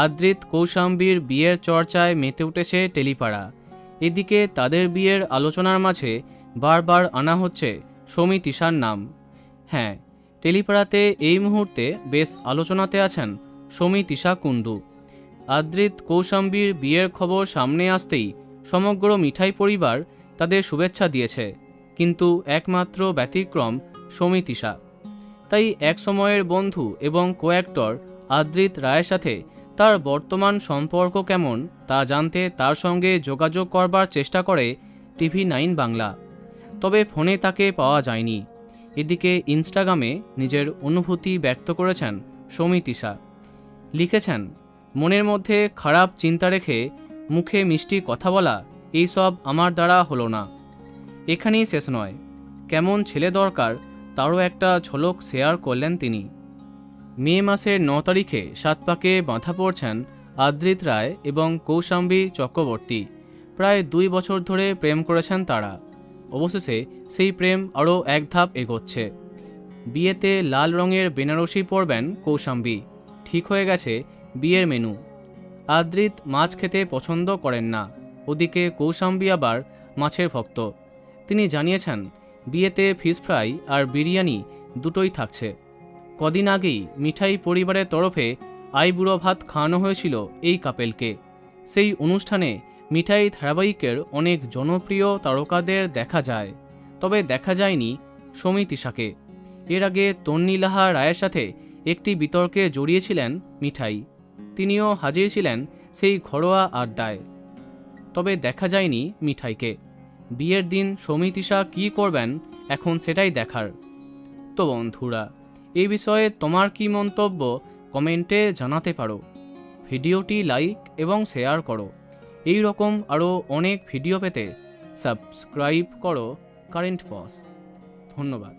আদ্রিত কৌশাম্বীর বিয়ের চর্চায় মেতে উঠেছে টেলিপাড়া। এদিকে তাদের বিয়ের আলোচনার মাঝে বারবার আনা হচ্ছে সৌমি তিশার নাম। হ্যাঁ, টেলিপাড়াতে এই মুহূর্তে বেশ আলোচনাতে আছেন সৌমি তিশা কুণ্ডু। আদ্রিত কৌশাম্বীর বিয়ের খবর সামনে আসতেই সমগ্র মিঠাই পরিবার তাদের শুভেচ্ছা দিয়েছে, কিন্তু একমাত্র ব্যতিক্রম সৌমি তিশা। তাই এক সময়ের বন্ধু এবং কোঅ্যাক্টর আদ্রিত রায়ের সাথে তার বর্তমান সম্পর্ক কেমন তা জানতে তার সঙ্গে যোগাযোগ করবার চেষ্টা করে TV9 বাংলা, তবে ফোনে তাকে পাওয়া যায়নি। এদিকে ইনস্টাগ্রামে নিজের অনুভূতি ব্যক্ত করেছেন সৌমি তিশা। লিখেছেন, মনের মধ্যে খারাপ চিন্তা রেখে মুখে মিষ্টি কথা বলা এইসব আমার দ্বারা হলো না। এখানেই শেষ নয়, কেমন ছেলে দরকার তারও একটা ঝলক শেয়ার করলেন তিনি। মে মাসের 9 তারিখে সাতপাকে বাঁধা পড়ছেন আদ্রিত রায় এবং কৌশাম্বী চক্রবর্তী। প্রায় 2 বছর ধরে প্রেম করেছেন তারা। অবশেষে সেই প্রেম আরও এক ধাপ এগোচ্ছে। বিয়েতে লাল রঙের বেনারসি পরবেন কৌশাম্বী। ঠিক হয়ে গেছে বিয়ের মেনু। আদ্রিত মাছ খেতে পছন্দ করেন না, ওদিকে কৌশাম্বী আবার মাছের ভক্ত। তিনি জানিয়েছেন বিয়েতে ফিশ ফ্রাই আর বিরিয়ানি দুটোই থাকছে। কদিন আগেই মিঠাই পরিবারের তরফে আইবুড়ো ভাত খাওয়ানো হয়েছিল এই কাপেলকে। সেই অনুষ্ঠানে মিঠাই ধারাবাহিকের অনেক জনপ্রিয় তারকাদের দেখা যায়, তবে দেখা যায়নি সৌমি তিশাকে। এর আগে তন্নিলাহা রায়ের সাথে একটি বিতর্কে জড়িয়েছিলেন মিঠাই। তিনিও হাজির ছিলেন সেই ঘরোয়া আড্ডায়, তবে দেখা যায়নি মিঠাইকে। বিয়ের দিন সৌমি তিশা কী করবেন এখন সেটাই দেখার। তো বন্ধুরা, এই বিষয়ে তোমার কি মন্তব্য কমেন্টে জানাতে পারো। ভিডিওটি লাইক এবং শেয়ার করো। এই রকম আরও অনেক ভিডিও পেতে সাবস্ক্রাইব করো কারেন্ট পজ। ধন্যবাদ।